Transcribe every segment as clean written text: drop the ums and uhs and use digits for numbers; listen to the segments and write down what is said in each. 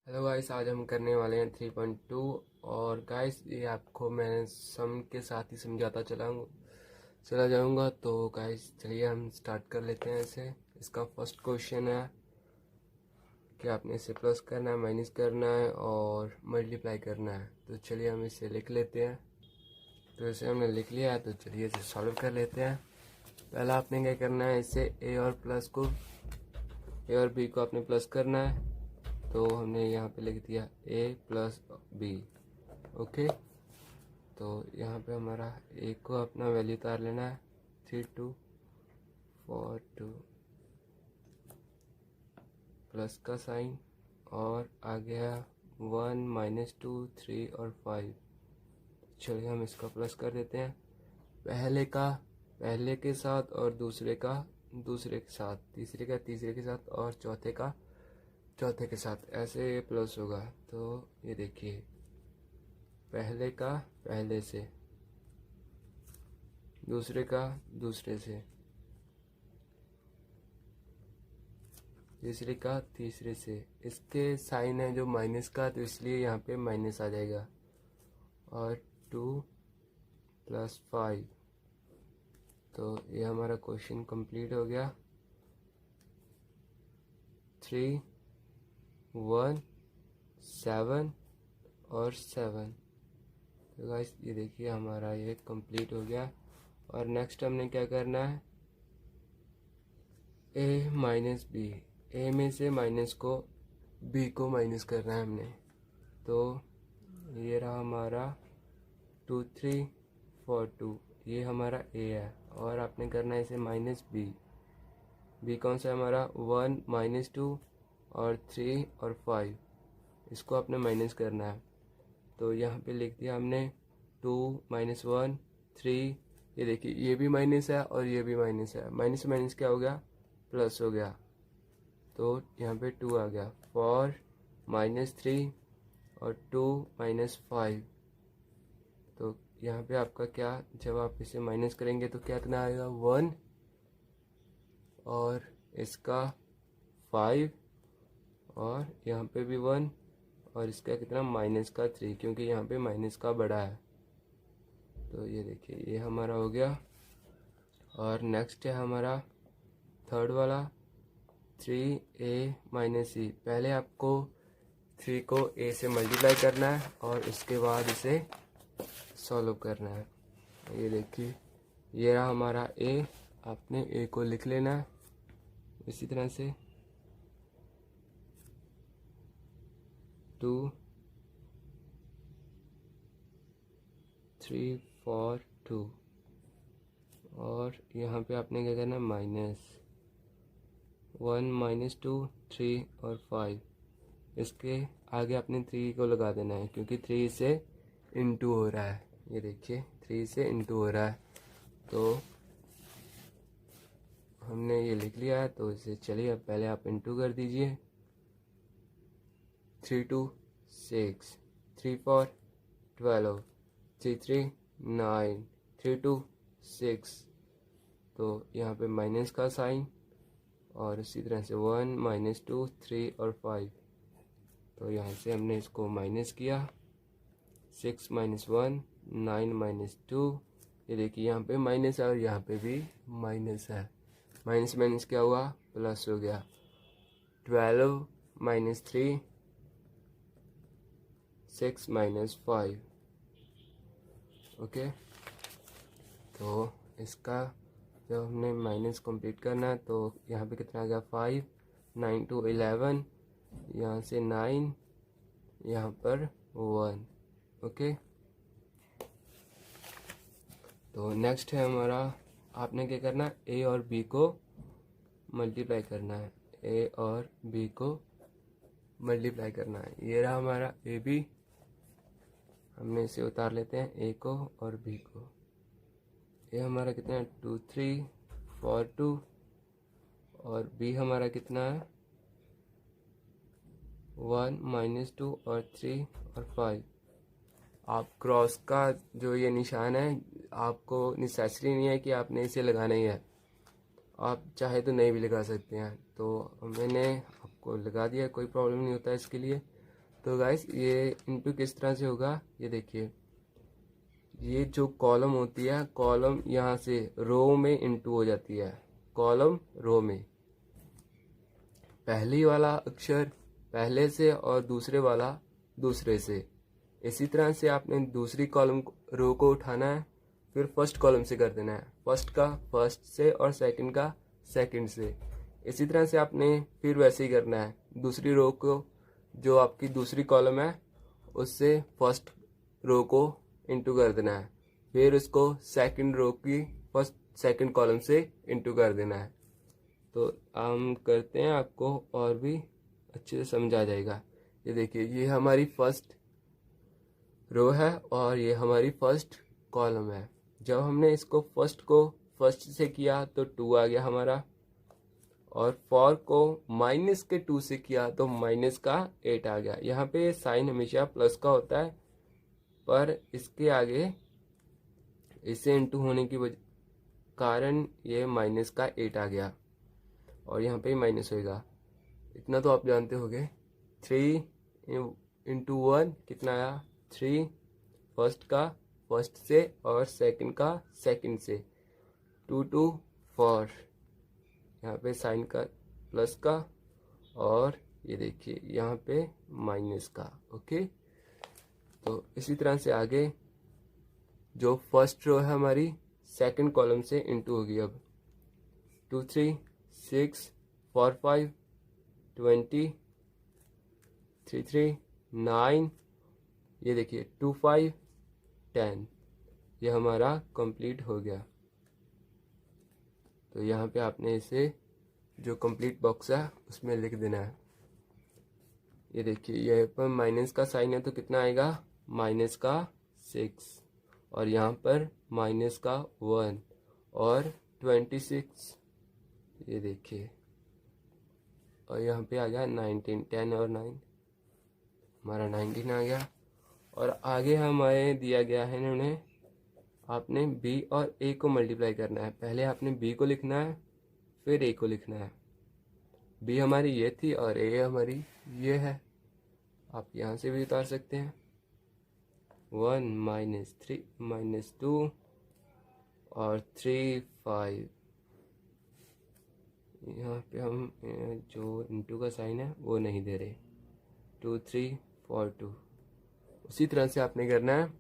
Hello guys, आज हम करने वाले हैं 3.2। और गाइस ये आपको मैं सम के साथ ही समझाता चला जाऊंगा। तो गाइस चलिए हम स्टार्ट कर लेते हैं इसे। इसका फर्स्ट क्वेश्चन है कि आपने इसे प्लस करना है, माइनस करना है और मल्टीप्लाई करना है। तो चलिए हम इसे लिख लेते हैं। तो इसे हमने लिख लिया है, तो चलिए इसे सॉल्व कर लेते हैं। पहला आपने क्या करना है, इसे ए और बी को आपने प्लस करना है। तो हमने यहाँ पे लिख दिया ए प्लस बी। ओके, तो यहाँ पे हमारा ए को अपना वैल्यू उतार लेना है 3242 प्लस का साइन, और आ गया 1 -2 3 और 5। चलिए हम इसका प्लस कर देते हैं। पहले के साथ और दूसरे का दूसरे के साथ, तीसरे का तीसरे के साथ और चौथे का चौथे के साथ, ऐसे ये प्लस होगा। तो ये देखिए, पहले का पहले से, दूसरे का दूसरे से, तीसरे का तीसरे से। इसके साइन है जो माइनस का, तो इसलिए यहाँ पे माइनस आ जाएगा। और 2 + 5। तो ये हमारा क्वेश्चन कंप्लीट हो गया। 3 1 7 और 7। तो गाइस ये देखिए हमारा ये कंप्लीट हो गया। और नेक्स्ट हमने क्या करना है, ए माइनस बी। ए में से माइनस को बी को माइनस करना है हमने। तो ये रहा हमारा 2342, ये हमारा ए है। और आपने करना है इसे माइनस बी। बी कौन सा है हमारा, 1 -2 और 3 और 5। इसको आपने माइनस करना है। तो यहाँ पे लिख दिया हमने 2 -1 3। ये देखिए ये भी माइनस है और ये भी माइनस है। माइनस माइनस क्या हो गया, प्लस हो गया। तो यहाँ पे 2 आ गया। 4 -3 और 2 -5। तो यहाँ पे आपका क्या, जब आप इसे माइनस करेंगे तो क्या कितना आएगा, 1, और इसका 5, और यहाँ पे भी 1, और इसका कितना, माइनस का 3, क्योंकि यहाँ पे माइनस का बड़ा है। तो ये देखिए ये हमारा हो गया। और नेक्स्ट है हमारा थर्ड वाला, 3a - c। पहले आपको 3 को a से मल्टीप्लाई करना है और इसके बाद इसे सॉल्व करना है। ये देखिए ये रहा हमारा a। आपने a को लिख लेना है इसी तरह से, 2 3 4 2। और यहाँ पे आपने क्या करना है, -1 -2 3 और 5। इसके आगे आपने 3 को लगा देना है, क्योंकि 3 से इंटू हो रहा है। ये देखिए 3 से इंटू हो रहा है। तो हमने ये लिख लिया है। तो इसे चलिए अब पहले आप इंटू कर दीजिए। 3 2 6, 3 4 12, 3 3 9, 3 2 6। तो यहाँ पे माइनस का साइन, और इसी तरह से 1 -2 3 और 5। तो यहाँ से हमने इसको माइनस किया। 6 - 1 9 - 2। ये देखिए यहाँ पे माइनस है और यहाँ पे भी माइनस है। माइनस माइनस क्या हुआ, प्लस हो गया। 12 - 3 6 - 5। ओके, तो इसका जब हमने माइनस कंप्लीट करना है, तो यहाँ पे कितना आ गया, 5 9 to 11, यहाँ से 9, यहाँ पर 1। ओके, तो नेक्स्ट है हमारा, आपने क्या करना है, ए और बी को मल्टीप्लाई करना है। ए और बी को मल्टीप्लाई करना है। ये रहा हमारा ए बी। हमने इसे उतार लेते हैं, ए को और बी को। ए हमारा कितना है, 2 3 4 2, और बी हमारा कितना है, 1 -2 और 3 और 5। आप क्रॉस का जो ये निशान है, आपको नेसेसरी नहीं है कि आपने इसे लगाना ही है। आप चाहे तो नहीं भी लगा सकते हैं। तो मैंने आपको लगा दिया, कोई प्रॉब्लम नहीं होता इसके लिए। तो गाइस ये इनटू किस तरह से होगा, ये देखिए, ये जो कॉलम होती है, कॉलम यहाँ से रो में इनटू हो जाती है, कॉलम रो में, पहली वाला अक्षर पहले से और दूसरे वाला दूसरे से। इसी तरह से आपने दूसरी कॉलम रो को उठाना है, फिर फर्स्ट कॉलम से कर देना है, फर्स्ट का फर्स्ट से और सेकंड का सेकंड से। इसी तरह से आपने फिर वैसे ही करना है, दूसरी रो को, जो आपकी दूसरी कॉलम है उससे फर्स्ट रो को इंटू कर देना है, फिर उसको सेकंड रो की फर्स्ट सेकंड कॉलम से इंटू कर देना है। तो हम करते हैं, आपको और भी अच्छे से समझ आ जाएगा। ये देखिए, ये हमारी फर्स्ट रो है और ये हमारी फर्स्ट कॉलम है। जब हमने इसको फर्स्ट को फर्स्ट से किया तो 2 आ गया हमारा, और फॉर को माइनस के 2 से किया तो माइनस का 8 आ गया। यहाँ पे साइन हमेशा प्लस का होता है, पर इसके आगे इसे इंटू होने की कारण ये माइनस का 8 आ गया, और यहाँ पे माइनस होएगा। इतना तो आप जानते होंगे। 3 इंटू 1 कितना आया, 3, फर्स्ट का फर्स्ट से और सेकंड का सेकंड से, 2 2 4, यहाँ पे साइन का प्लस का, और ये देखिए यहाँ पे माइनस का। ओके, तो इसी तरह से आगे जो फर्स्ट रो है हमारी सेकंड कॉलम से इंटू होगी। अब 2 3 6 4 5 20 3 3 9, ये देखिए 2 5 10, ये हमारा कंप्लीट हो गया। तो यहाँ पे आपने इसे जो कंप्लीट बॉक्स है उसमें लिख देना है। ये देखिए, यहाँ पर माइनस का साइन है तो कितना आएगा, माइनस का 6, और यहाँ पर माइनस का 1 और 26, ये देखिए, और यहाँ पे आ गया 19, 10 और 9, हमारा 19 आ गया। और आगे हमारे दिया गया है इन्होंने, आपने b और a को मल्टीप्लाई करना है। पहले आपने b को लिखना है, फिर a को लिखना है। b हमारी ये थी और a हमारी ये है, आप यहाँ से भी उतार सकते हैं। 1 माइनस 3 माइनस 2 और 3 5, यहाँ पे हम जो इंटू का साइन है वो नहीं दे रहे, 2 3 4 2। उसी तरह से आपने करना है,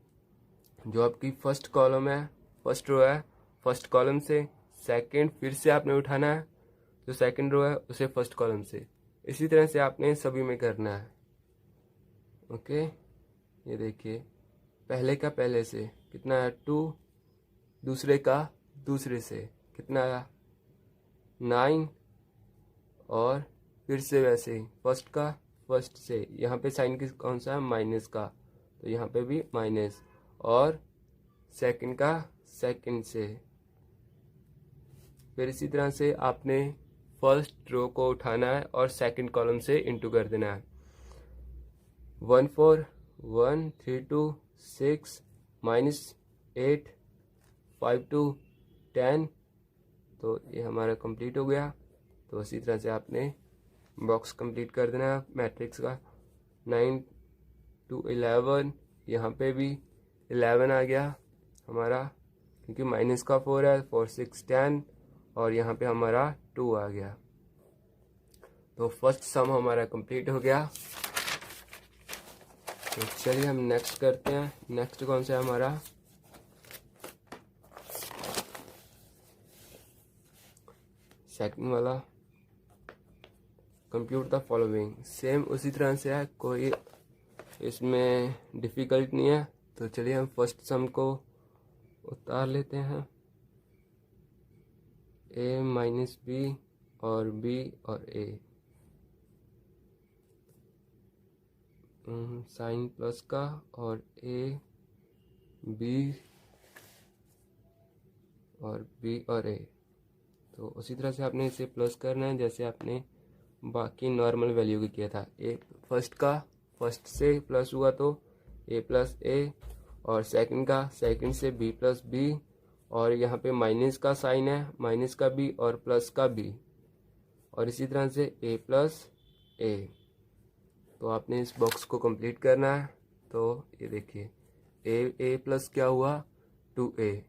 जो आपकी फर्स्ट कॉलम है, फर्स्ट रो है, फर्स्ट कॉलम से सेकंड फिर से आपने उठाना है, जो सेकंड रो है उसे फर्स्ट कॉलम से। इसी तरह से आपने सभी में करना है। ओके, ये देखिए, पहले का पहले से कितना आया 2, दूसरे का दूसरे से कितना आया 9, और फिर से वैसे ही फर्स्ट का फर्स्ट से, यहाँ पे साइन किस कौन सा है, माइनस का, तो यहाँ पे भी माइनस, और सेकंड का सेकंड से। फिर इसी तरह से आपने फर्स्ट रो को उठाना है और सेकंड कॉलम से इंटू कर देना है। 1 4 1 3 2 6 माइनस 8 5 2 10, तो ये हमारा कंप्लीट हो गया। तो इसी तरह से आपने बॉक्स कंप्लीट कर देना है मैट्रिक्स का। 9 to 11, यहाँ पे भी 11 आ गया हमारा, क्योंकि माइनस का 4 है, 4 6 10, और यहाँ पे हमारा 2 आ गया। तो फर्स्ट सम हमारा कंप्लीट हो गया। तो चलिए हम नेक्स्ट करते हैं। नेक्स्ट कौन सा है हमारा, सेकंड वाला, कंप्यूट द फॉलोइंग। सेम उसी तरह से है, कोई इसमें डिफ़िकल्ट नहीं है। तो चलिए हम फर्स्ट सम को उतार लेते हैं। a माइनस बी और b और a, साइन प्लस का, और a b और b और a। तो उसी तरह से आपने इसे प्लस करना है जैसे आपने बाकी नॉर्मल वैल्यू की किया था। a फर्स्ट का फर्स्ट से प्लस हुआ तो a प्लस a, और सेकंड का सेकंड से b प्लस b, और यहाँ पे माइनस का साइन है, माइनस का b और प्लस का b, और इसी तरह से a प्लस a। तो आपने इस बॉक्स को कंप्लीट करना है। तो ये देखिए ए प्लस क्या हुआ 2a,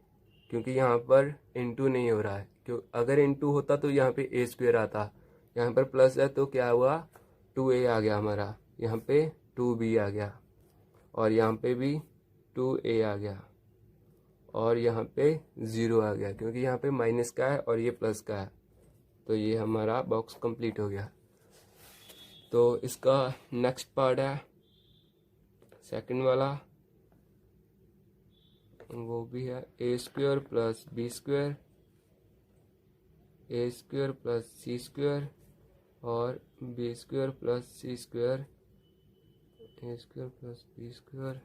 क्योंकि यहाँ पर इनटू नहीं हो रहा है, क्यों अगर इनटू होता तो यहाँ पे ए स्क्वेयर आता, यहाँ पर प्लस है तो क्या हुआ 2a आ गया हमारा, यहाँ पे 2b आ गया और यहाँ पे भी 2a आ गया और यहाँ पे 0 आ गया, क्योंकि यहाँ पे माइनस का है और ये प्लस का है। तो ये हमारा बॉक्स कंप्लीट हो गया। तो इसका नेक्स्ट पार्ट है सेकंड वाला, वो भी है a square plus b square, a square plus c square और b square plus c square, a square plus b square,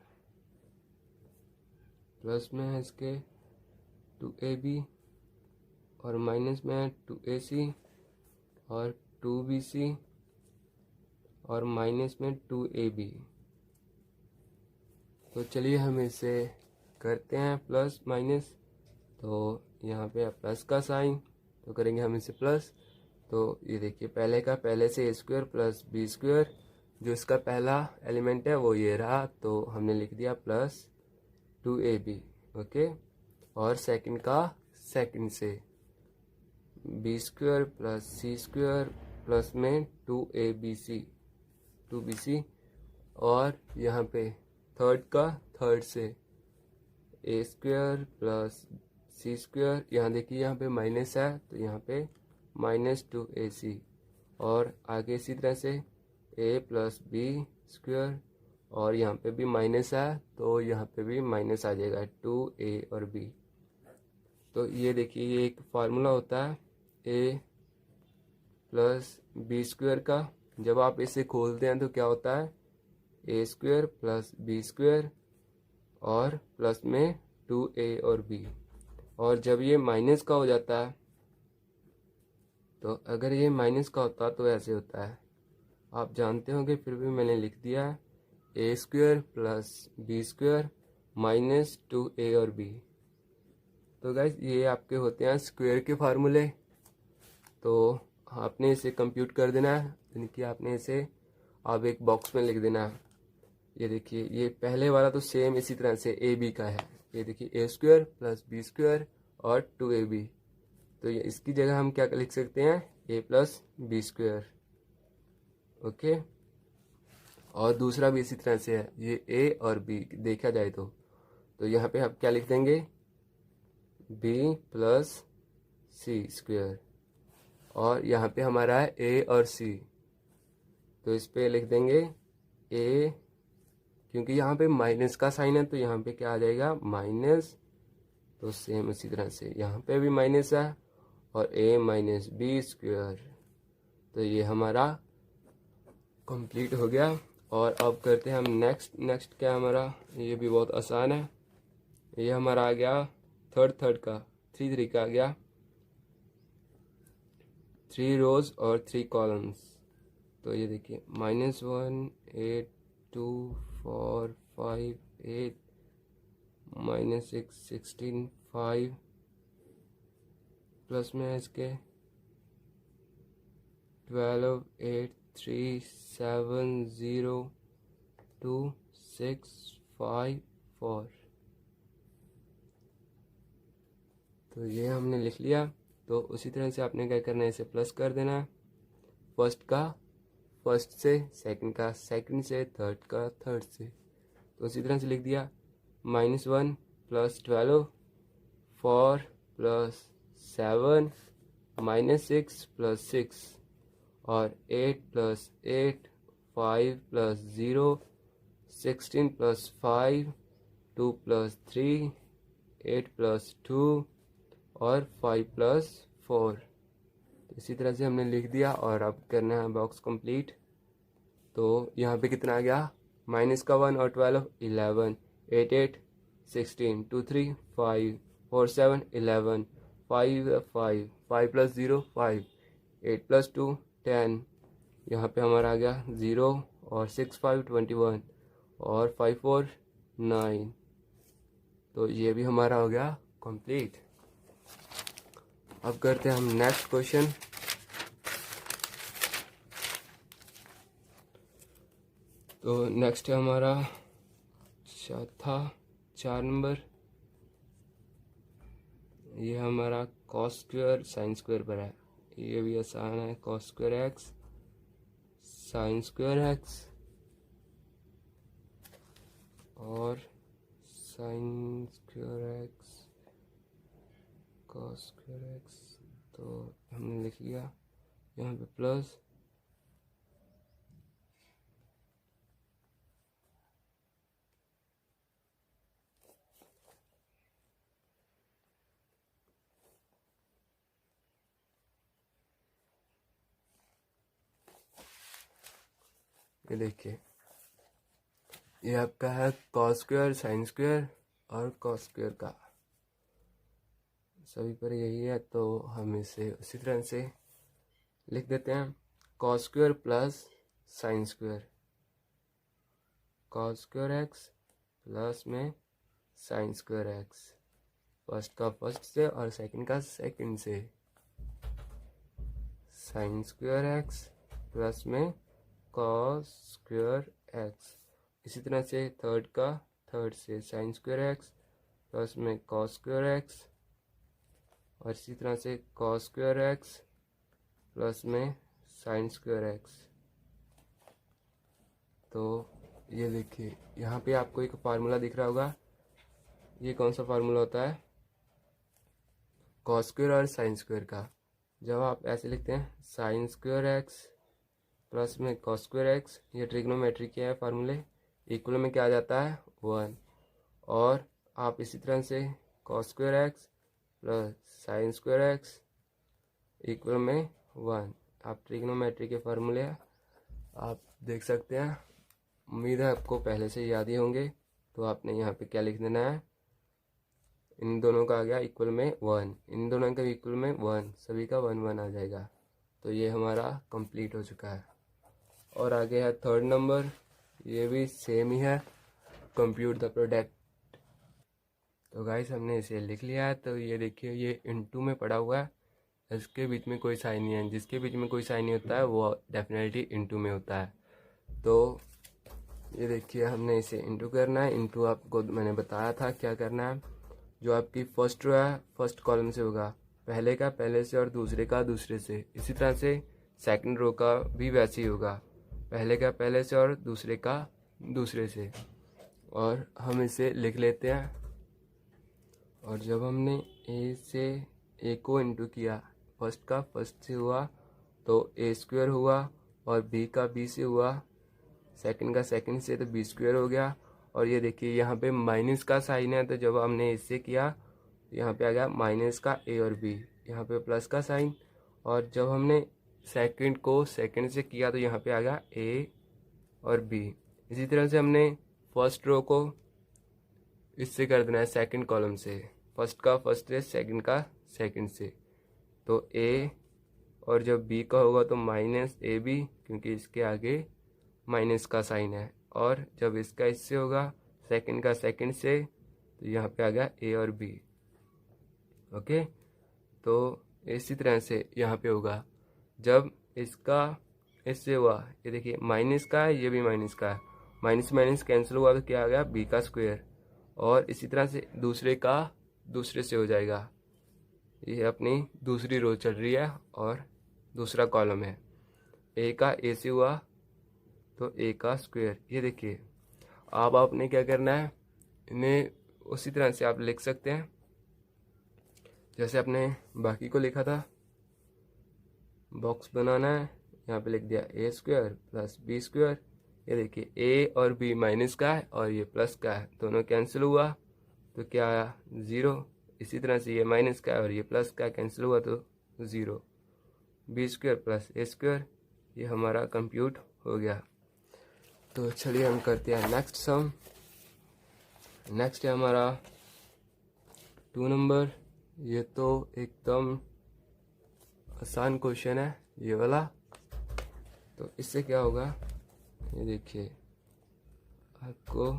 plus में है इसके 2ab और माइनस में है 2ac और 2bc और माइनस में 2ab। तो चलिए हम इसे करते हैं प्लस माइनस। तो यहाँ पे प्लस का साइन, तो करेंगे हम इसे प्लस। तो ये देखिए पहले का पहले से ए स्क्वायर प्लस बी स्क्वायर, जो इसका पहला एलिमेंट है वो ये रहा, तो हमने लिख दिया प्लस 2ab। ओके, और सेकंड का सेकंड से बी स्क्वायर प्लस सी स्क्वायर प्लस में 2bc और यहाँ पे थर्ड का थर्ड से ए स्क्वायर प्लस सी स्क्वायर, यहाँ देखिए यहाँ पे माइनस है तो यहाँ पे माइनस 2ac और आगे इसी तरह से a प्लस बी स्क्वायर और यहाँ पे भी माइनस है तो यहाँ पे भी माइनस आ जाएगा 2a और b। तो ये देखिए ये एक फार्मूला होता है a प्लस बी स्क्वायर का, जब आप इसे खोलते हैं तो क्या होता है a square plus b square और प्लस में 2a और b। और जब ये माइनस का हो जाता है, तो अगर ये माइनस का होता तो ऐसे होता है, आप जानते होंगे फिर भी मैंने लिख दिया है a square plus b square minus 2a और b। तो गाइज ये आपके होते हैं स्क्वायर के फार्मूले। तो आपने इसे कंप्यूट कर देना है, यानी कि आपने इसे अब एक बॉक्स में लिख देना है। ये देखिए ये पहले वाला तो सेम इसी तरह से ए बी का है, ये देखिए ए स्क्वायर प्लस बी स्क्वायर और 2ab। तो ये इसकी जगह हम क्या लिख सकते हैं ए प्लस बी स्क्वायर। ओके, और दूसरा भी इसी तरह से है, ये ए और बी देखा जाए तो यहाँ पे आप क्या लिख देंगे बी प्लस सी स्क्वायर और यहाँ पे हमारा है ए और सी, तो इस पे लिख देंगे ए, क्योंकि यहाँ पे माइनस का साइन है तो यहाँ पे क्या आ जाएगा माइनस। तो सेम इसी तरह से यहाँ पे भी माइनस है और a माइनस बी स्क्वायर। तो ये हमारा कंप्लीट हो गया। और अब करते हैं हम नेक्स्ट क्या हमारा, ये भी बहुत आसान है। ये हमारा आ गया थर्ड का 3 का आ गया 3 रोज और 3 कॉलम्स। तो ये देखिए -1 8 2 4 5 8 -6 16 5 प्लस में इसके 12 8 3 7 0 2 6 5 4। तो ये हमने लिख लिया। तो उसी तरह से आपने क्या करना है, इसे प्लस कर देना है, फर्स्ट का फर्स्ट से, सेकंड का सेकंड से, थर्ड का थर्ड से। तो उसी तरह से लिख दिया -1 प्लस 12 4 प्लस 7 -6 प्लस 6 और 8 plus 8 5 plus 0 16 plus 5 2 plus 3 8 plus 2 और 5 प्लस 4। तो इसी तरह से हमने लिख दिया और अब करना है बॉक्स कंप्लीट। तो यहाँ पे कितना आ गया माइनस का 1 और 12 11 8 8 16 2 3 5 4 7 11 5 5 5 प्लस 0 5 8 प्लस 2 10। यहाँ पे हमारा आ गया 0 और 6 5 21 और 5 4 9। तो ये भी हमारा हो गया कंप्लीट। अब करते हैं हम नेक्स्ट क्वेश्चन। तो नेक्स्ट है हमारा चौथा 4 नंबर, ये हमारा कॉस स्क्वायर साइन स्क्वायर पर है। ये भी आसान है, cos square x sine square x और sine square x cos square x. तो हमने लिख लिया यहाँ पे प्लस ये देखिए, ये आपका है कॉस स्क्वायर साइन स्क्वायर और कॉस स्क्वायर का सभी पर यही है। तो हम इसे उसी तरह से लिख देते हैं, cos square plus sine square, cos square x plus में साइन स्क्वायर एक्स, फर्स्ट का फर्स्ट से और सेकंड का सेकंड से, साइन स्क्वायर एक्स प्लस में कॉस स्क्वायर एक्स। इसी तरह से थर्ड का थर्ड से, साइन स्क्वायर एक्स प्लस में कॉस स्क्वायर एक्स और इसी तरह से कॉस स्क्वायर एक्स प्लस में साइन स्क्वायर एक्स। तो ये देखिए, यहाँ पे आपको एक फार्मूला दिख रहा होगा। ये कौन सा फार्मूला होता है? कॉस स्क्वायर और साइन स्क्वायर का। जब आप ऐसे लिखते हैं साइन स्क्वायर एक्स प्लस में कॉस स्क्वायर एक्स, ये ट्रिग्नोमेट्री के है फार्मूले, इक्वल में क्या आ जाता है 1। और आप इसी तरह से cos square x plus sign square x equal में 1, आप ट्रिग्नोमेट्री के फार्मूले आप देख सकते हैं। उम्मीद है आपको पहले से याद ही होंगे। तो आपने यहाँ पे क्या लिख देना है, इन दोनों का आ गया इक्वल में 1, इन दोनों का इक्वल में 1, सभी का 1 1 आ जाएगा। तो ये हमारा कंप्लीट हो चुका है। और आगे है थर्ड नंबर, ये भी सेम ही है, कंप्यूट द प्रोडक्ट। तो गाइस हमने इसे लिख लिया है। तो ये देखिए, ये इनटू में पड़ा हुआ है, इसके बीच में कोई साइन नहीं है। जिसके बीच में कोई साइन नहीं होता है वो डेफिनेटली इनटू में होता है। तो ये देखिए, हमने इसे इनटू करना है। इनटू आपको मैंने बताया था क्या करना है। जो आपकी फर्स्ट रो है फर्स्ट कॉलम से होगा, पहले का पहले से और दूसरे का दूसरे से। इसी तरह से सेकंड रो का भी वैसे ही होगा, पहले का पहले से और दूसरे का दूसरे से। और हम इसे लिख लेते हैं। और जब हमने ए से ए को इनटू किया, फर्स्ट का फर्स्ट से हुआ तो ए स्क्वायर हुआ, और बी का बी से हुआ, सेकंड का सेकंड से तो बी स्क्वायर हो गया। और ये देखिए यहाँ पे माइनस का साइन है, तो जब हमने इससे किया यहाँ पे आ गया माइनस का ए और बी, यहाँ पे प्लस का साइन। और जब हमने सेकंड को सेकंड से किया तो यहाँ पे आ गया ए और बी। इसी तरह से हमने फर्स्ट रो को इससे कर देना है सेकंड कॉलम से, फर्स्ट का फर्स्ट से सेकंड का सेकंड से। तो ए और जब बी का होगा तो माइनस ए बी, क्योंकि इसके आगे माइनस का साइन है। और जब इसका इससे होगा सेकंड का सेकंड से, तो यहाँ पे आ गया ए और बी। ओके, तो इसी तरह से यहाँ पे होगा जब इसका इससे हुआ, ये देखिए माइनस का है, ये भी माइनस का है, माइनस माइनस कैंसिल हुआ तो क्या आ गया बी का स्क्वायर। और इसी तरह से दूसरे का दूसरे से हो जाएगा। ये अपनी दूसरी रो चल रही है और दूसरा कॉलम है, ए का ए से हुआ तो ए का स्क्वायर। ये देखिए, अब आपने क्या करना है, इन्हें उसी तरह से आप लिख सकते हैं जैसे आपने बाकी को लिखा था। बॉक्स बनाना है, यहाँ पे लिख दिया ए स्क्वायर प्लस बी स्क्वायर। ये देखिए ए और बी माइनस का है और ये प्लस का है, दोनों कैंसिल हुआ तो क्या आया 0। इसी तरह से ये माइनस का है और ये प्लस का कैंसिल हुआ तो 0। बी स्क्वायर प्लस ए स्क्वायर, ये हमारा कंप्यूट हो गया। तो चलिए हम करते हैं नेक्स्ट सम। नेक्स्ट है हमारा 2 नंबर। ये तो एकदम आसान क्वेश्चन है ये वाला। तो इससे क्या होगा, ये देखिए आपको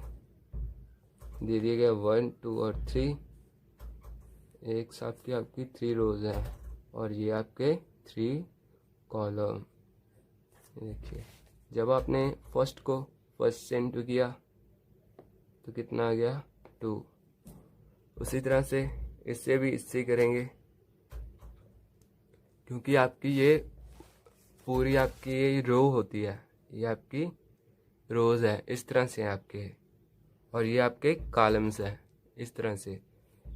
दे दिया गया 1 2 और 3, एक साथ की आपकी 3 रोज हैं और ये आपके 3 कॉलम। देखिए जब आपने फर्स्ट फर्स्ट से इंटू किया तो कितना आ गया 2। उसी तरह से इससे भी इससे करेंगे, क्योंकि आपकी ये पूरी आपकी ये रो होती है, ये आपकी रोज़ है, इस तरह से आपके, और ये आपके कॉलम्स है। इस तरह से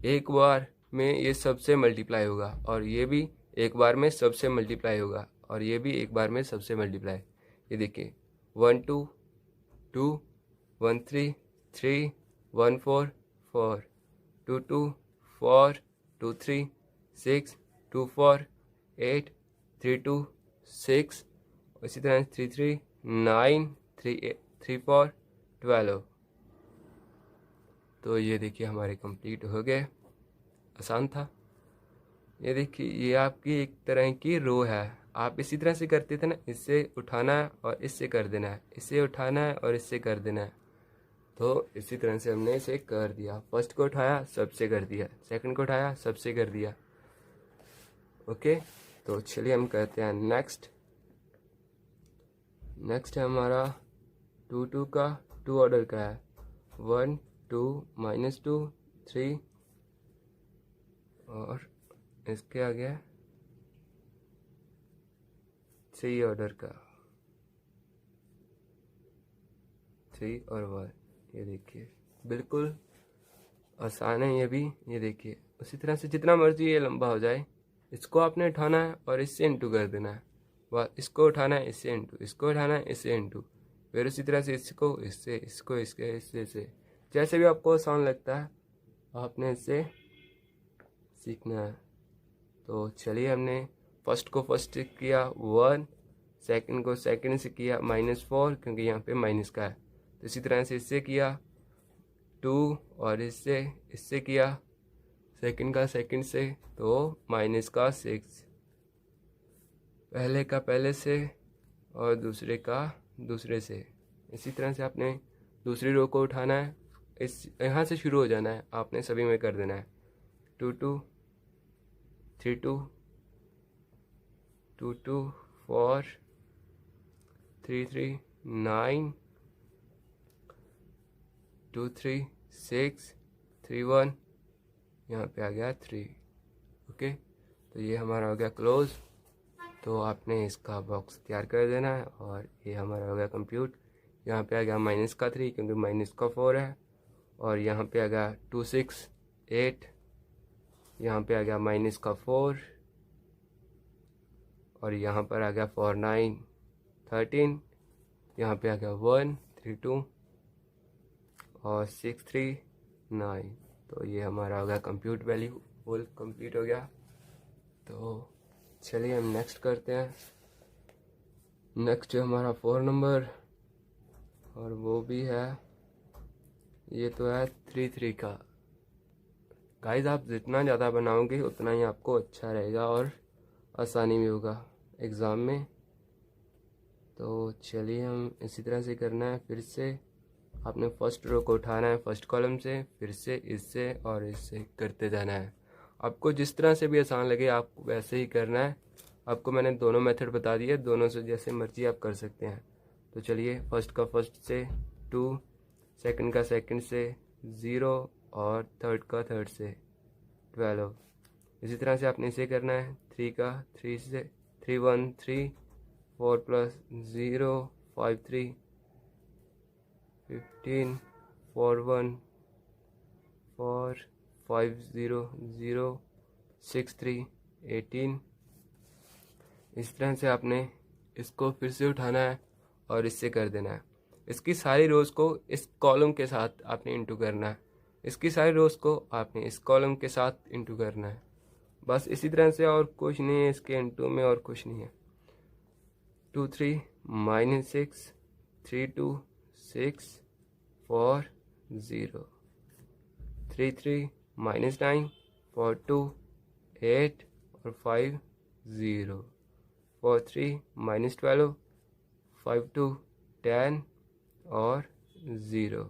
एक बार में ये सबसे मल्टीप्लाई होगा, और ये भी एक बार में सबसे मल्टीप्लाई होगा, और ये भी एक बार में सबसे मल्टीप्लाई। ये देखिए 1 2 2 1 3 3 1 4 4 2 2 4 2 3 6 2 4 8 3 2 6, इसी तरह 3 3 9 3 4 12। तो ये देखिए हमारे कंप्लीट हो गए, आसान था। ये देखिए ये आपकी एक तरह की रो है। आप इसी तरह से करते थे ना, इससे उठाना है और इससे कर देना है, इससे उठाना है और इससे कर देना है। तो इसी तरह से हमने इसे कर दिया। फर्स्ट को उठाया सबसे कर दिया, सेकंड को उठाया सबसे कर दिया। ओके, तो चलिए हम करते हैं नेक्स्ट है हमारा 2 2 का 2 ऑर्डर का है। 1 2 -2 3 और इसके आ गया 3 ऑर्डर का 3 और 1। ये देखिए बिल्कुल आसान है ये भी। ये देखिए उसी तरह से जितना मर्जी ये लंबा हो जाए, इसको आपने उठाना है और इससे इंटू कर देना है। वह इसको उठाना है इससे इंटू, इसको उठाना है इससे इंटू, फिर उसी तरह से इसको इससे, इसको इसके, इससे जैसे भी आपको आसान लगता है आपने इससे सीखना है। तो चलिए हमने फर्स्ट को फर्स्ट से किया 1, सेकंड को सेकंड से किया -4 क्योंकि यहाँ पे माइनस का है। तो इसी तरह से इससे किया 2 और इससे किया सेकंड का सेकंड से तो माइनस का 6, पहले का पहले से और दूसरे का दूसरे से। इसी तरह से आपने दूसरी रो को उठाना है, इस यहाँ से शुरू हो जाना है, आपने सभी में कर देना है 2 2 3 2 2 2 4 3 3 9 2 3 6 3 1, यहाँ पे आ गया 3। ओके, तो ये हमारा हो गया क्लोज। तो आपने इसका बॉक्स तैयार कर देना है और ये हमारा हो गया कंप्यूट। यहाँ पे आ गया -3 क्योंकि -4 है, और यहाँ पे आ गया 2 6 8, यहाँ पे आ गया -4, और यहाँ पर आ गया 4 9 13, यहाँ पे आ गया 1 3 2 और 6 3 9। तो ये हमारा हो गया कंप्यूट वैल्यू फुल कंप्लीट हो गया। तो चलिए हम नेक्स्ट करते हैं। नेक्स्ट है हमारा 4 नंबर, और वो भी है, ये तो है 3 3 का। गाइस आप जितना ज़्यादा बनाओगे उतना ही आपको अच्छा रहेगा और आसानी भी होगा एग्ज़ाम में। तो चलिए हम इसी तरह से करना है। फिर से आपने फर्स्ट रो को उठाना है फर्स्ट कॉलम से, फिर से इससे और इससे करते जाना है। आपको जिस तरह से भी आसान लगे आप वैसे ही करना है। आपको मैंने दोनों मेथड बता दिए, दोनों से जैसे मर्जी आप कर सकते हैं। तो चलिए फर्स्ट का फर्स्ट से 2, सेकंड का सेकंड से 0 और थर्ड का थर्ड से 12। इसी तरह से आपने इसे करना है 3 का 3 से 3 1 3 4 + 0 5 3 15 4 1 4 5 0 0 6 3 18। इस तरह से आपने इसको फिर से उठाना है और इससे कर देना है। इसकी सारी रोज़ को इस कॉलम के साथ आपने इंटू करना है, इसकी सारी रोज़ को आपने इस कॉलम के साथ इंटू करना है। बस इसी तरह से, और कुछ नहीं है इसके इंटू में, और कुछ नहीं है। 2 3 -6 3 2 6 4 0 3 3 -9 4 2 8 और 5 0 4 3 -12 5 2 10 और 0।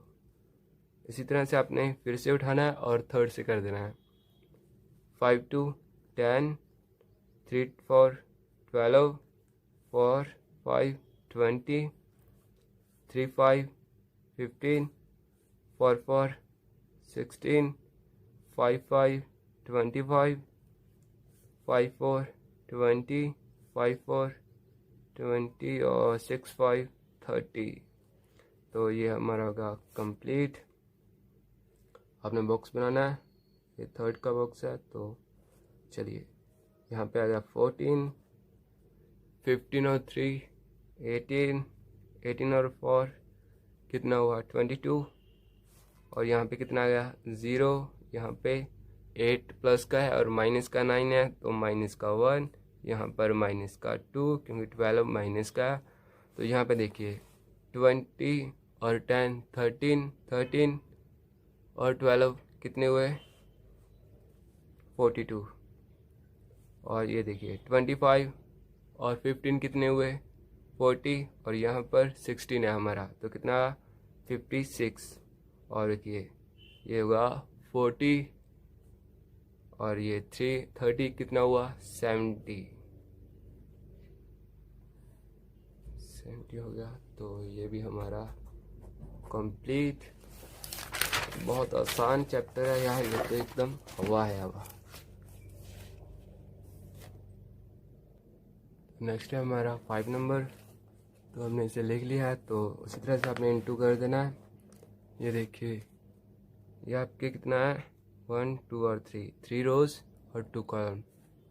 इसी तरह से आपने फिर से उठाना है और थर्ड से कर देना है 5 2 10 3 4 12 4 5 20 3 5 15, 4 4, 16, 5 5, 25, 5 4, 20, 5 4, 20 और 6 5, 30। तो ये हमारा होगा कंप्लीट। आपने बॉक्स बनाना है, ये थर्ड का बॉक्स है। तो चलिए, यहाँ पे आ गया 14, 15 और 3 18, 18 और 4 कितना हुआ 22, और यहाँ पे कितना आ गया 0, यहाँ पे 8 प्लस का है और माइनस का 9 है, तो माइनस का 1, यहाँ पर माइनस का 2, क्योंकि 12 माइनस का है। तो यहाँ पे देखिए 20 और 10 13, 13 और 12 कितने हुए 42, और ये देखिए 25 और 15 कितने हुए 40, और यहाँ पर 16 है हमारा, तो कितना 56, और देखिए ये होगा 40 और ये 30 कितना हुआ 70 हो गया। तो ये भी हमारा कंप्लीट। बहुत आसान चैप्टर है यार, ये तो एकदम हवा है हवा। नेक्स्ट है हमारा 5 नंबर। तो हमने इसे लिख लिया है, तो उसी तरह से आपने इंटू कर देना है। ये देखिए, ये आपके कितना है 1 2 और 3 रोज और 2 कॉलम।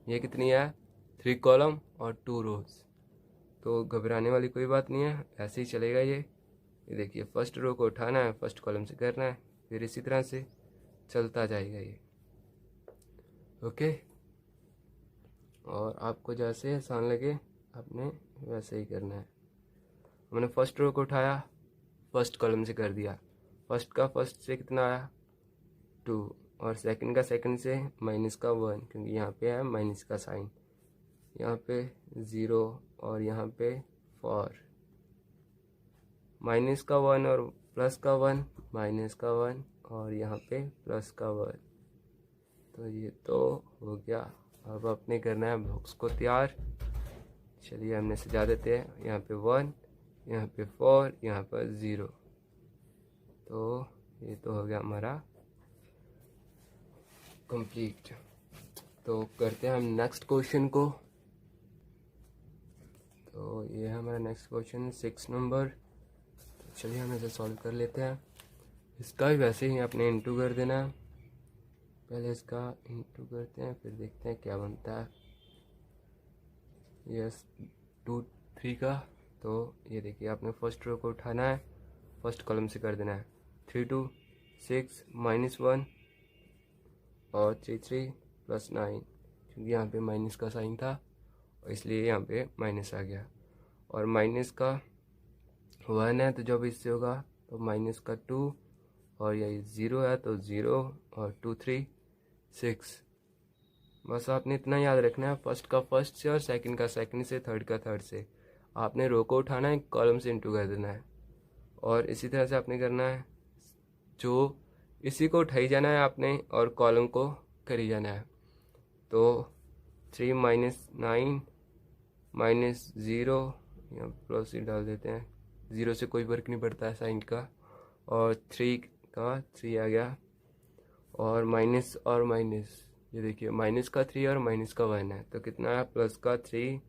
ये कितनी है 3 कॉलम और 2 रोज। तो घबराने वाली कोई बात नहीं है, ऐसे ही चलेगा ये देखिए, फर्स्ट रो को उठाना है, फर्स्ट कॉलम से करना है, फिर इसी तरह से चलता जाएगा ये। ओके, और आपको जैसे आसान लगे आपने वैसे ही करना है। हमने फर्स्ट रो को उठाया, फर्स्ट कॉलम से कर दिया। फर्स्ट का फर्स्ट से कितना आया 2, और सेकंड का सेकंड से माइनस का 1, क्योंकि यहाँ पे है माइनस का साइन। यहाँ पे 0 और यहाँ पे 4, माइनस का 1 और प्लस का 1, माइनस का 1 और यहाँ पे प्लस का 1। तो ये तो हो गया। अब अपने करना है बॉक्स को तैयार। चलिए हमने सजा देते हैं। यहाँ पे 1, यहाँ पे 4, यहाँ पर 0। तो ये तो हो गया हमारा कंप्लीट। तो करते हैं हम नेक्स्ट क्वेश्चन को। तो ये है हमारा नेक्स्ट क्वेश्चन 6 नंबर। तो चलिए हम इसे सॉल्व कर लेते हैं। इसका भी वैसे ही आपने इंटू कर देना है। पहले इसका इंटू करते हैं, फिर देखते हैं क्या बनता है। यस 2 3 का। तो ये देखिए, आपने फर्स्ट रो को उठाना है, फर्स्ट कॉलम से कर देना है। 3 2 6 -1 और 3 3 + 9, क्योंकि यहाँ पे माइनस का साइन था और इसलिए यहाँ पे माइनस आ गया। और माइनस का 1 है, तो जब इससे होगा तो माइनस का 2, और यही 0 है तो 0, और 2 3 6। बस आपने इतना याद रखना है, फर्स्ट का फर्स्ट से और सेकंड का सेकंड से, थर्ड का थर्ड से। आपने रो को उठाना है, कॉलम से इंटू कर देना है, और इसी तरह से आपने करना है। जो इसी को उठाई जाना है आपने, और कॉलम को करी जाना है। तो 3 -9 -0, यहाँ प्लस ही डाल देते हैं, 0 से कोई फर्क नहीं पड़ता है साइन का। और 3 का 3 आ गया, और माइनस और माइनस, ये देखिए माइनस का 3 और माइनस का 1 है, तो कितना है प्लस का 3,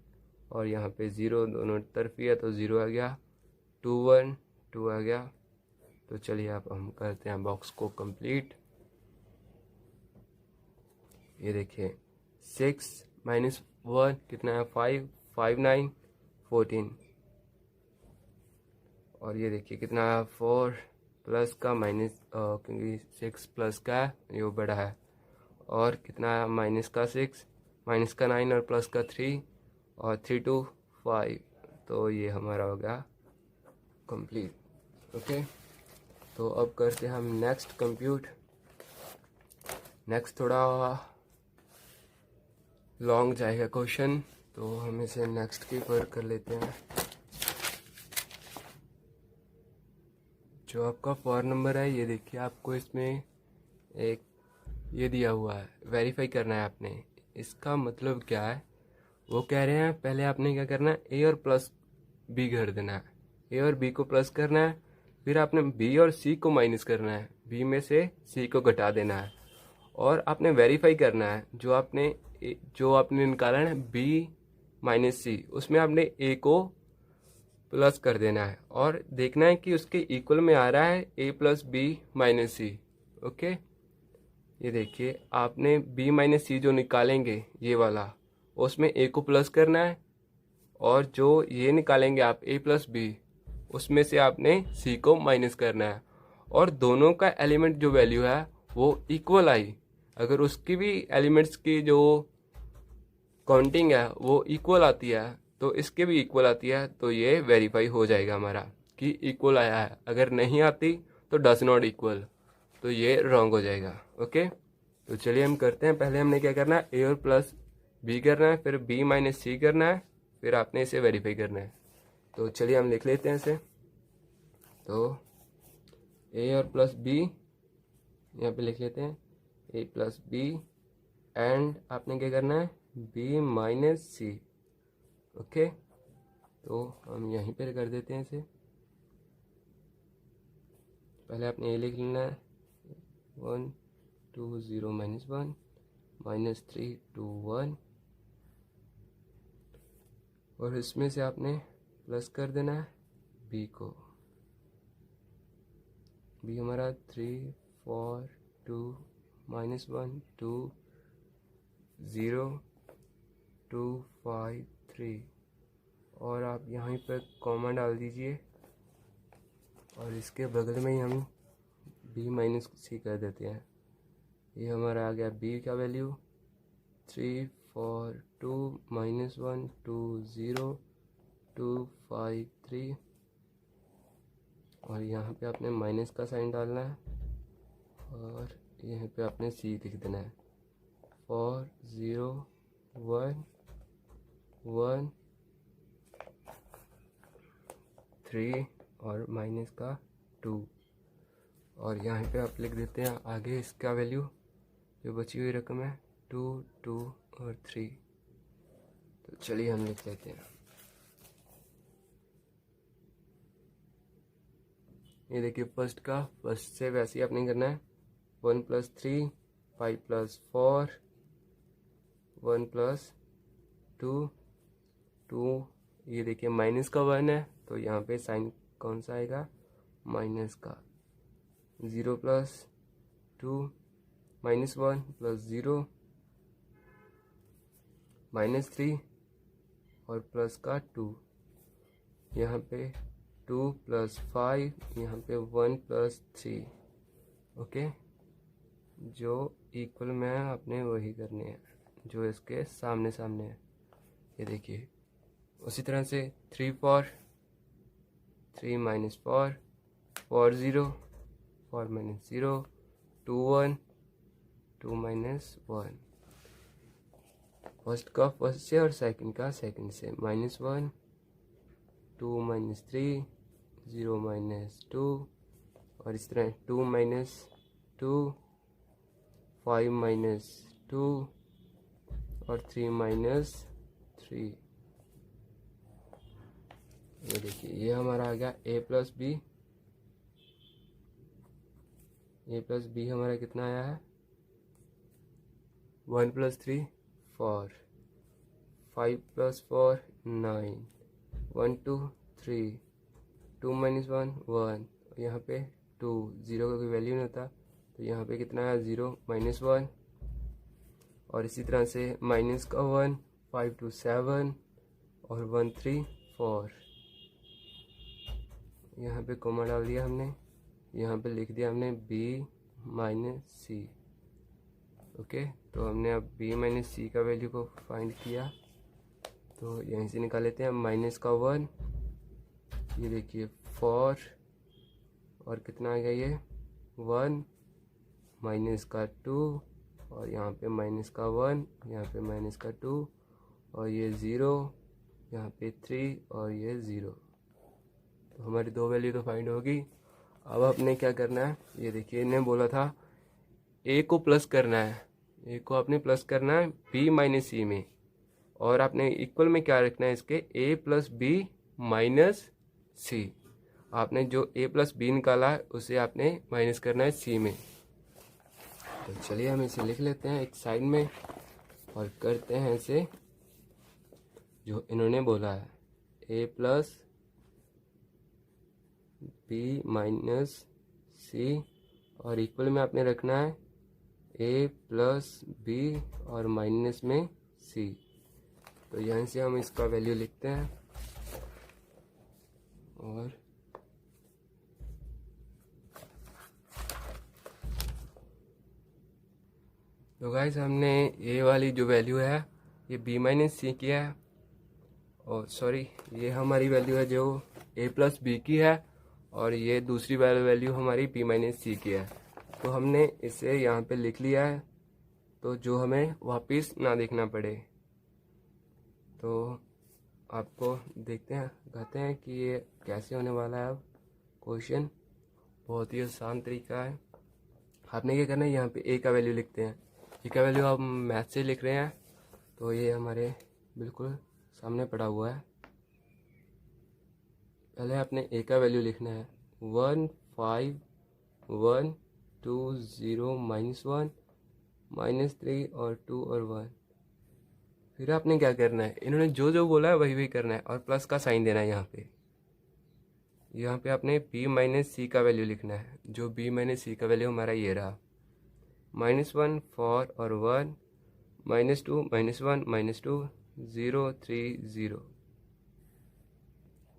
और यहाँ पे 0 दोनों तरफ ही है तो 0 आ गया। 2 1 2 आ गया। तो चलिए अब हम करते हैं बॉक्स को कंप्लीट। ये देखिए 6 -1 कितना है 5 5 9 14, और ये देखिए कितना है 4 प्लस का माइनस, क्योंकि 6 प्लस का है ये बड़ा है, और कितना है माइनस का 6, माइनस का 9 और प्लस का 3, और 3 2 5। तो ये हमारा हो गया कंप्लीट। ओके, तो अब करते हैं हम नेक्स्ट कंप्यूट। नेक्स्ट थोड़ा लॉन्ग जाएगा क्वेश्चन, तो हम इसे नेक्स्ट के पर कर लेते हैं। जो आपका 4 नंबर है, ये देखिए आपको इसमें एक ये दिया हुआ है, वेरीफाई करना है आपने। इसका मतलब क्या है, वो कह रहे हैं पहले आपने क्या करना है, ए और प्लस बी कर देना है। ए और बी को प्लस करना है, फिर आपने बी और सी को माइनस करना है, बी में से सी को घटा देना है, और आपने वेरीफाई करना है जो आपने निकाला है बी माइनस सी, उसमें आपने ए को प्लस कर देना है और देखना है कि उसके इक्वल में आ रहा है ए प्लस बी माइनस सी। ओके, ये देखिए आपने बी माइनस सी जो निकालेंगे ये वाला, उसमें ए को प्लस करना है, और जो ये निकालेंगे आप ए प्लस बी, उसमें से आपने सी को माइनस करना है, और दोनों का एलिमेंट जो वैल्यू है वो इक्वल आई। अगर उसकी भी एलिमेंट्स की जो काउंटिंग है वो इक्वल आती है तो इसके भी इक्वल आती है, तो ये वेरीफाई हो जाएगा हमारा कि इक्वल आया है। अगर नहीं आती तो डज नॉट इक्वल, तो ये रॉन्ग हो जाएगा। ओके, तो चलिए हम करते हैं। पहले हमने क्या करना है, ए और प्लस बी करना है, फिर बी माइनस सी करना है, फिर आपने इसे वेरीफाई करना है। तो चलिए हम लिख लेते हैं इसे। तो ए और प्लस बी यहाँ पे लिख लेते हैं, ए प्लस बी, एंड आपने क्या करना है, बी माइनस सी। ओके, तो हम यहीं पर कर देते हैं इसे। पहले आपने ए लिख लेना है, 1 2 0 -1 -3 2 1, और इसमें से आपने प्लस कर देना है बी को। बी हमारा 3 4 2 -1 2 0 2 5 3, और आप यहाँ पर कॉमा डाल दीजिए, और इसके बगल में ही हम बी माइनस सी कर देते हैं। ये हमारा आ गया बी का वैल्यू 3 4 2 -1 2 0 2 5 3, और यहाँ पे आपने माइनस का साइन डालना है, और यहाँ पे आपने सी लिख देना है। 4 0 1 1 3 और माइनस का 2, और यहाँ पे आप लिख देते हैं आगे इसका वैल्यू, जो बची हुई रकम है 2 2 और 3। तो चलिए हम लिख लेते हैं। ये देखिए फर्स्ट से वैसे ही आपने करना है, 1 + 3 5 + 4 1 + 2 2, ये देखिए माइनस का 1 है तो यहाँ पे साइन कौन सा आएगा, माइनस का। 0 + 2 -1 + 0 -3 और प्लस का 2, यहाँ पे 2 + 5, यहाँ पे 1 + 3। ओके, जो इक्वल में है आपने वही करने हैं जो इसके सामने सामने है। ये देखिए उसी तरह से 3 4 3 - 4 4 0 4 - 0 2 1 2 - 1, फर्स्ट का फर्स्ट से और सेकंड का सेकंड से, -1 2 - 3 0 - 2, और इस तरह 2 - 2 5 - 2 और 3 - 3। ये देखिए ये हमारा आ गया a + b। a + b हमारा कितना आया है, 1 + 3 4 5 + 4 9 1 2 3 2 - 1 1, यहाँ पे 2 0 का कोई वैल्यू नहीं होता, तो यहाँ पे कितना है 0 -1, और इसी तरह से माइनस का 1 5 2 7 और 1 3 4, यहाँ पे कोमा डाल दिया हमने, यहाँ पे लिख दिया हमने b - c। ओके, तो हमने अब b - c का वैल्यू को फाइंड किया, तो यहीं से निकाल लेते हैं। माइनस का 1, ये देखिए 4, और कितना आ गया ये 1, माइनस का 2, और यहाँ पे माइनस का 1, यहाँ पे माइनस का 2, और ये 0, यहाँ पे 3 और ये 0। तो हमारी दो वैल्यू तो फाइंड होगी। अब आपने क्या करना है, ये देखिए इन्हें बोला था a को प्लस करना है, a को आपने प्लस करना है b - c में, और आपने इक्वल में क्या रखना है इसके a + b - c। आपने जो ए प्लस बी निकाला है उसे आपने माइनस करना है सी में। तो चलिए हम इसे लिख लेते हैं एक साइड में और करते हैं इसे जो इन्होंने बोला है, ए प्लस बी माइनस सी, और इक्वल में आपने रखना है ए प्लस बी और माइनस में सी। तो यहाँ से हम इसका वैल्यू लिखते हैं और तो गाइस हमने ये वाली जो वैल्यू है ये बी माइनस सी की है, और सॉरी ये हमारी वैल्यू है जो ए प्लस बी की है, और ये दूसरी वाली वैल्यू हमारी बी माइनस सी की है। तो हमने इसे यहाँ पे लिख लिया है, तो जो हमें वापस ना देखना पड़े। तो आपको देखते हैं कहते हैं कि ये कैसे होने वाला है। अब क्वेश्चन बहुत ही आसान तरीका है। आपने क्या करना है, यहाँ पे ए का वैल्यू लिखते हैं। ए का वैल्यू आप मैथ से लिख रहे हैं, तो ये हमारे बिल्कुल सामने पड़ा हुआ है। पहले आपने ए का वैल्यू लिखना है 1 5 1 2 0 -1 -3 और 2 और 1। फिर आपने क्या करना है, इन्होंने जो जो बोला है वही वही करना है और प्लस का साइन देना है। यहाँ पे आपने b माइनस सी का वैल्यू लिखना है। जो b माइनस सी का वैल्यू हमारा ये रहा, -1 4 और 1 -2 -1 -2 0 3 0।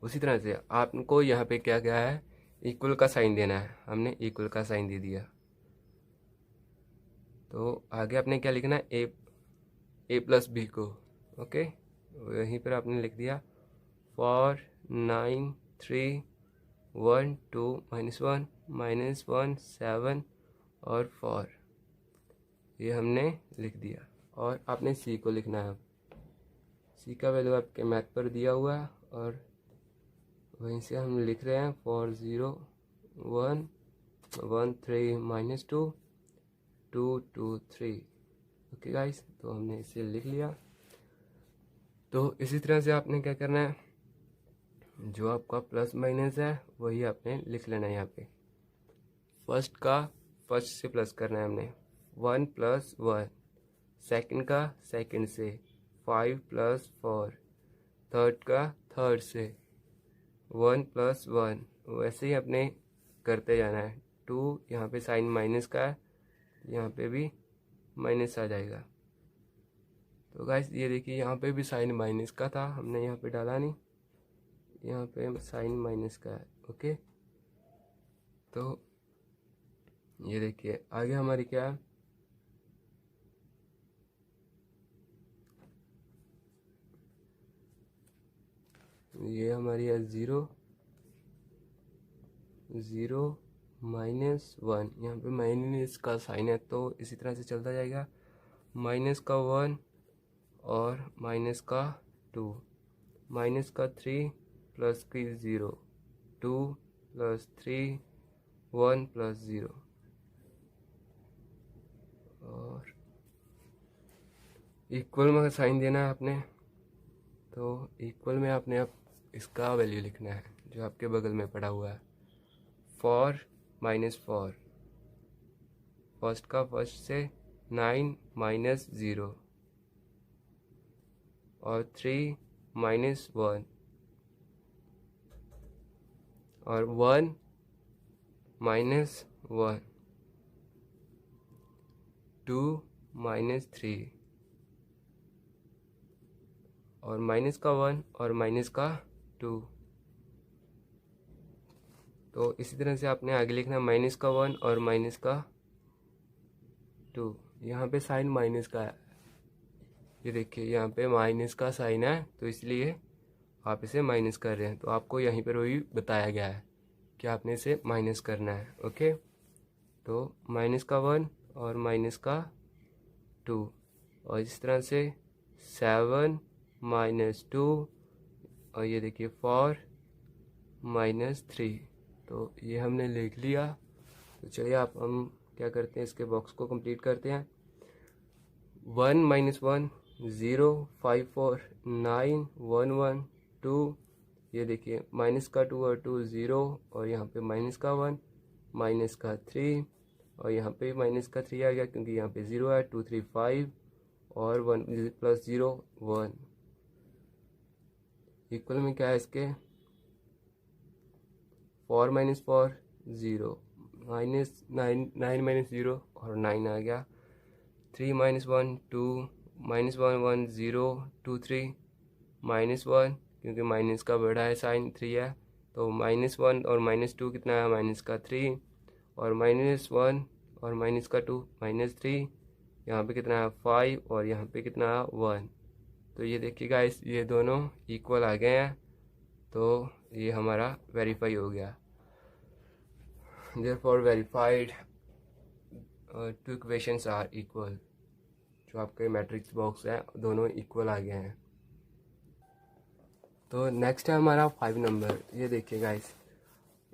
उसी तरह से आपको यहाँ पे क्या क्या है, इक्वल का साइन देना है। हमने इक्वल का साइन दे दिया। तो आगे आपने क्या लिखना है, ए प्लस बी को, ओके यहीं पर आपने लिख दिया 4 9 3 1 2 -1 -1 7 और 4, ये हमने लिख दिया। और आपने सी को लिखना है। सी का वैल्यू आपके मैथ पर दिया हुआ है, और वहीं से हम लिख रहे हैं 4 0 1 1 3 -2 2 2 3। ओके गाइस, तो हमने इसे लिख लिया। तो इसी तरह से आपने क्या करना है, जो आपका प्लस माइनस है वही आपने लिख लेना है। यहाँ पे फर्स्ट का फर्स्ट से प्लस करना है हमने 1 + 1, सेकंड का सेकंड से 5 + 4, थर्ड का थर्ड से 1 + 1, वैसे ही अपने करते जाना है। 2 यहाँ पे साइन माइनस का है, यहाँ पे भी माइनस आ जाएगा। तो गाइस ये देखिए यहाँ पे भी साइन माइनस का था, हमने यहाँ पे डाला नहीं, यहाँ पे साइन माइनस का है। ओके, तो ये देखिए आगे हमारी क्या है, ये हमारी है 0 0 -1। यहाँ पे माइनस का साइन है, तो इसी तरह से चलता जाएगा। माइनस का 1 और माइनस का 2, माइनस का 3 प्लस की 0, 2 + 3 1 + 0, और इक्वल में साइन देना है आपने। तो इक्वल में आपने अब इसका वैल्यू लिखना है जो आपके बगल में पड़ा हुआ है 4 -4, फर्स्ट का फर्स्ट से 9 -0 और 3 -1 और 1 -1 2 -3 और माइनस का 1 और माइनस का 2। तो इसी तरह से आपने आगे लिखना माइनस का 1 और माइनस का 2। यहाँ पे साइन माइनस का है, ये देखिए यहाँ पे माइनस का साइन है, तो इसलिए आप इसे माइनस कर रहे हैं। तो आपको यहीं पर वही बताया गया है कि आपने इसे माइनस करना है। ओके, तो माइनस का 1 और माइनस का 2, और इस तरह से 7 -2, और ये देखिए 4 -3। तो ये हमने लिख लिया। तो चलिए हम क्या करते हैं, इसके बॉक्स को कंप्लीट करते हैं। 1 -1 0 5 4 9 1 1 2 ये देखिए माइनस का 2 और 2 0, और यहाँ पे माइनस का 1, माइनस का 3, और यहाँ पे माइनस का 3 आ गया क्योंकि यहाँ पे 0 है। 2 3 5 और 1 प्लस 0 1। इक्वल में क्या है इसके 4 माइनस 4 0, माइनस 9 9 माइनस 0 और 9 आ गया। 3 माइनस 1 2, माइनस 1 1 0 2 3, माइनस 1 क्योंकि माइनस का बड़ा है साइन 3 है, तो माइनस 1 और माइनस 2 कितना है माइनस का 3, और माइनस 1 और माइनस का 2 माइनस 3, यहाँ पे कितना है 5 और यहाँ पे कितना है 1। तो ये देखिए गाइस ये दोनों इक्वल आ गए हैं, तो ये हमारा वेरीफाई हो गया। Therefore verified two equations are equal. जो आपके मैट्रिक्स बॉक्स है दोनों इक्वल आ गए हैं। तो नेक्स्ट है हमारा 5 नंबर। ये देखिए गाइस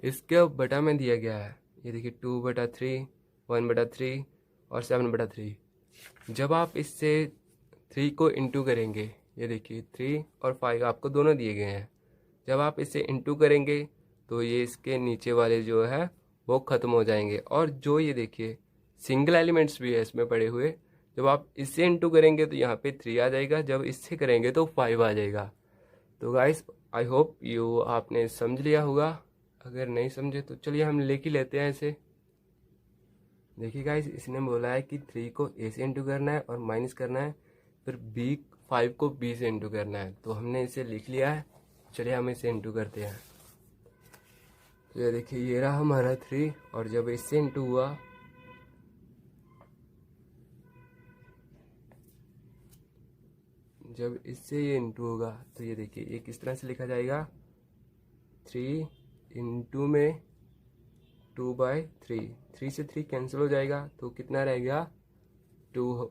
इसके बटा में दिया गया है, ये देखिए 2/3, 1/3 और 7/3। जब आप इससे 3 को इंटू करेंगे, ये देखिए 3 और 5 आपको दोनों दिए गए हैं, जब आप इसे इंटू करेंगे तो ये इसके नीचे वाले जो है वो ख़त्म हो जाएंगे, और जो ये देखिए सिंगल एलिमेंट्स भी है इसमें पड़े हुए, जब आप इससे इंटू करेंगे तो यहाँ पे 3 आ जाएगा, जब इससे करेंगे तो 5 आ जाएगा। तो गाइस आई होप यू आपने समझ लिया होगा, अगर नहीं समझे तो चलिए हम लिख ही लेते हैं इसे। देखिए गाइस इसने बोला है कि 3 को ए से इंटू करना है और माइनस करना है, फिर बी 5 को बी से इंटू करना है, तो हमने इसे लिख लिया है। चलिए हम इसे इंटू करते हैं। तो ये देखिए ये रहा हमारा 3, और जब इससे इंटू हुआ जब इससे ये इंटू होगा तो ये देखिए ये किस तरह से लिखा जाएगा 3 इंटू में 2/3, 3 से 3 कैंसिल हो जाएगा तो कितना रहेगा 2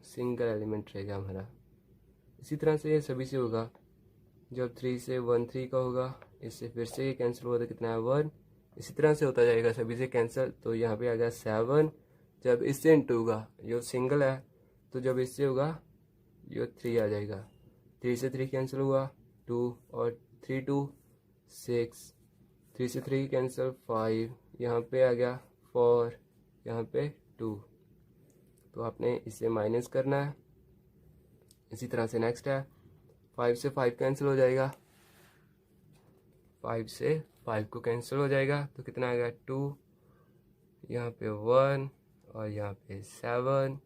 सिंगल एलिमेंट रहेगा हमारा। इसी तरह से ये सभी से होगा, जब 3 से 1 3 का होगा, इससे फिर से ये कैंसिल हुआ तो कितना है 1, इसी तरह से होता जाएगा सभी से कैंसिल, तो यहाँ पे आ गया 7। जब इससे इंटू होगा ये सिंगल है, तो जब इससे होगा ये 3 आ जाएगा, 3 से 3 कैंसिल हुआ 2 और 3 2 6, 3 से 3 कैंसिल 5, यहाँ पे आ गया 4, यहाँ पे 2, तो आपने इसे माइनस करना है। इसी तरह से नेक्स्ट है 5 से 5 कैंसिल हो जाएगा, 5 से 5 को कैंसिल हो जाएगा तो कितना आ गया 2, यहाँ पे 1 और यहाँ पे 7,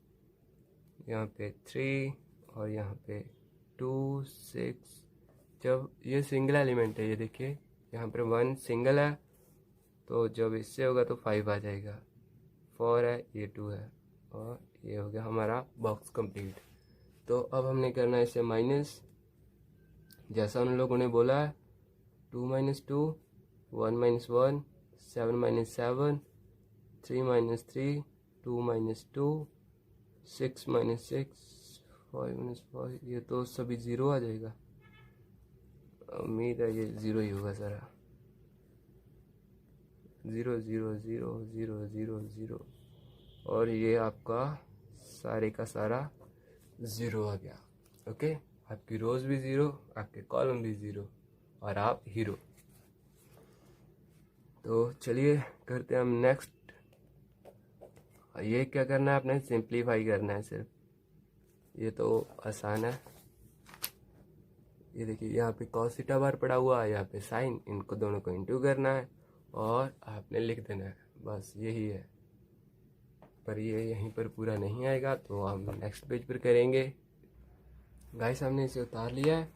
यहाँ पे 3 और यहाँ पे 2 6। जब ये सिंगल एलिमेंट है, ये देखिए यहाँ पर 1 सिंगल है, तो जब इससे होगा तो 5 आ जाएगा, 4 है ये 2 है, और ये हो गया हमारा बॉक्स कंप्लीट। तो अब हमने करना है इसे माइनस, जैसा उन लोगों ने बोला है 2 - 2, 1 - 1, 7 - 7, 3 - 3, 2 - 2, 6 - 6, 5 - 5, ये तो सभी 0 आ जाएगा। उम्मीद है ये 0 ही होगा सारा, 0 0 0 0 0 0, और ये आपका सारे का सारा 0 आ गया। ओके, आपकी रोज भी 0, आपके कॉलम भी 0, और आप हीरो। तो चलिए करते हैं हम नेक्स्ट। ये क्या करना है आपने सिंप्लीफाई करना है सिर्फ, ये तो आसान है। ये देखिए यहाँ पे cos थीटा बार पड़ा हुआ है, यहाँ पे साइन, इनको दोनों को इंटू करना है और आपने लिख देना है, बस यही है। पर ये यहीं पर पूरा नहीं आएगा तो हम नेक्स्ट पेज पर करेंगे। गाइस हमने इसे उतार लिया है।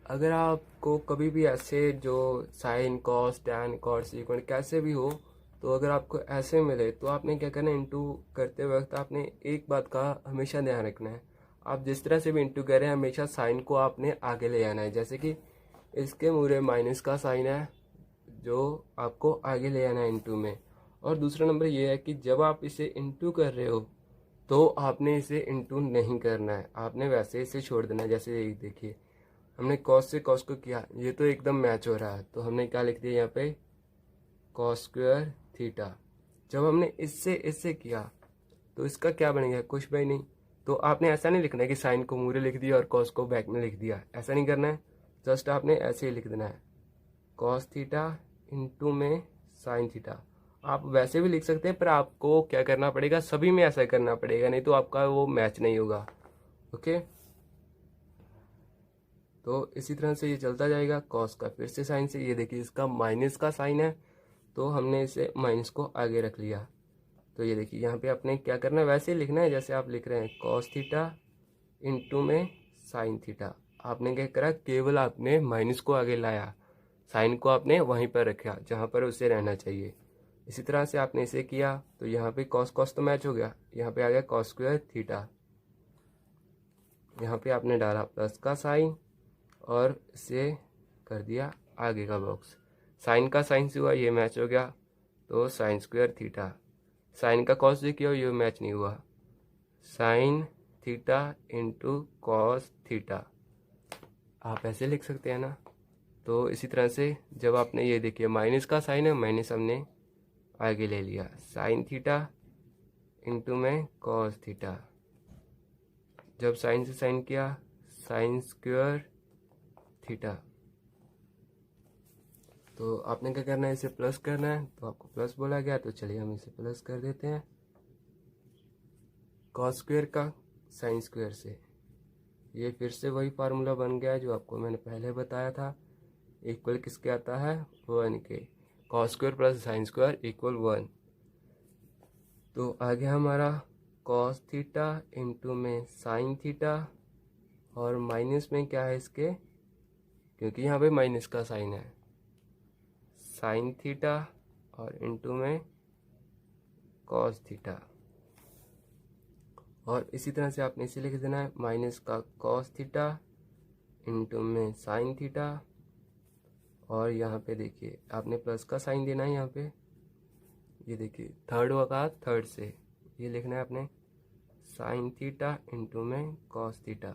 अगर आपको कभी भी ऐसे जो sine cos tan cot secant कैसे भी हो, तो अगर आपको ऐसे मिले तो आपने क्या करना है, इंटू करते वक्त आपने एक बात का हमेशा ध्यान रखना है, आप जिस तरह से भी इंटू करें हमेशा साइन को आपने आगे ले आना है। जैसे कि इसके मूरे माइनस का साइन है जो आपको आगे ले आना है इंटू में। और दूसरा नंबर ये है कि जब आप इसे इंटू कर रहे हो तो आपने इसे इंटू नहीं करना है, आपने वैसे इसे छोड़ देना है। जैसे देखिए हमने कॉस से कॉस को किया, ये तो एकदम मैच हो रहा है, तो हमने क्या लिख दिया यहाँ पे कॉस स्क्वायर थीटा। जब हमने इससे इससे किया तो इसका क्या बनेगा, कुछ भी नहीं। तो आपने ऐसा नहीं लिखना है कि साइन को मूरे लिख दिया और कॉस को बैक में लिख दिया, ऐसा नहीं करना है। जस्ट आपने ऐसे ही लिख देना है कॉस थीटा इंटू में साइन थीटा। आप वैसे भी लिख सकते हैं, पर आपको क्या करना पड़ेगा, सभी में ऐसा करना पड़ेगा, नहीं तो आपका वो मैच नहीं होगा। ओके, तो इसी तरह से ये चलता जाएगा। कॉस का फिर से साइन से, ये देखिए इसका माइनस का साइन है तो हमने इसे माइनस को आगे रख लिया। तो ये देखिए यहाँ पे आपने क्या करना है, वैसे ही लिखना है जैसे आप लिख रहे हैं कॉस थीटा इंटू में साइन थीटा। आपने क्या करा, केवल आपने माइनस को आगे लाया, साइन को आपने वहीं पर रखा जहाँ पर उसे रहना चाहिए। इसी तरह से आपने इसे किया तो यहाँ पे कॉस कॉस तो मैच हो गया, यहाँ पे आ गया कॉस स्क्वायर थीटा। यहाँ पे आपने डाला प्लस का साइन और इसे कर दिया आगे का बॉक्स। साइन का साइन से हुआ, ये मैच हो गया, तो साइन स्क्वायर थीटा। साइन का कॉस जो किया ये मैच नहीं हुआ, sine theta into cos theta. आप ऐसे लिख सकते हैं ना। तो इसी तरह से जब आपने ये देखिए माइनस का साइन है, माइनस हमने आगे ले लिया, साइन थीटा इंटू में कॉस थीटा। जब साइन से साइन किया, साइन स्क्वायर थीटा। तो आपने क्या करना है, इसे प्लस करना है, तो आपको प्लस बोला गया, तो चलिए हम इसे प्लस कर देते हैं। कॉस स्क्वायर का साइन स्क्वायर से, ये फिर से वही फार्मूला बन गया जो आपको मैंने पहले बताया था। इक्वल किसके आता है, 1 के। Cos square plus sine square equal 1। तो आ गया हमारा कॉस थीटा इंटू में साइन थीटा, और माइनस में क्या है इसके, क्योंकि यहाँ पे माइनस का साइन है, साइन थीटा और इंटू में कॉस थीटा। और इसी तरह से आपने इसे लिख देना है माइनस का कॉस थीटा इंटू में साइन थीटा। और यहाँ पे देखिए आपने प्लस का साइन देना है, यहाँ पे ये देखिए थर्ड होगा, थर्ड से ये लिखना है आपने साइन थीटा इंटू में कॉस थीटा।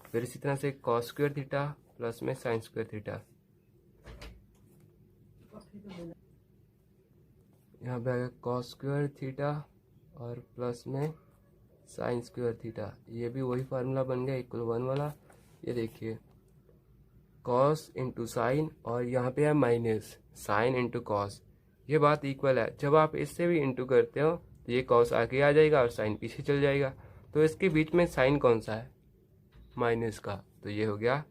फिर इसी तरह से कॉस स्क्वायर थीटा प्लस में साइन स्क्वायर थीटा। यहाँ पे आ गया कॉस स्क्वायर थीटा और प्लस में साइन स्क्वायर थीटा। ये भी वही फार्मूला बन गया इक्वल 1 वाला। ये देखिए कॉस इंटू साइन, और यहाँ पे है माइनस साइन इंटू कॉस, ये बात इक्वल है। जब आप इससे भी इंटू करते हो तो ये कॉस आगे आ जाएगा और साइन पीछे चल जाएगा। तो इसके बीच में साइन कौन सा है, माइनस का, तो ये हो गया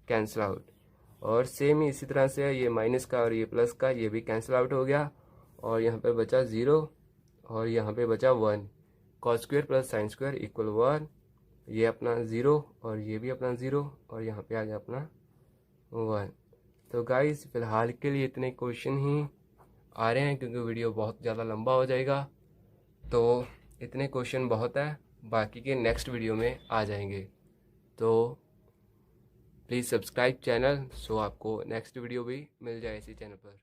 कैंसिल आउट। और सेम ही इसी तरह से ये माइनस का और ये प्लस का, ये भी कैंसिल आउट हो गया। और यहाँ पे बचा 0 और यहाँ पे बचा 1। Cos square plus sine square equal 1, ये अपना 0 और ये भी अपना 0, और यहाँ पे आ गया अपना 1। तो गाइस फिलहाल के लिए इतने क्वेश्चन ही आ रहे हैं, क्योंकि वीडियो बहुत ज़्यादा लंबा हो जाएगा। तो इतने क्वेश्चन बहुत है, बाकी के नेक्स्ट वीडियो में आ जाएंगे। तो प्लीज़ सब्सक्राइब चैनल, सो आपको नेक्स्ट वीडियो भी मिल जाए इसी चैनल पर।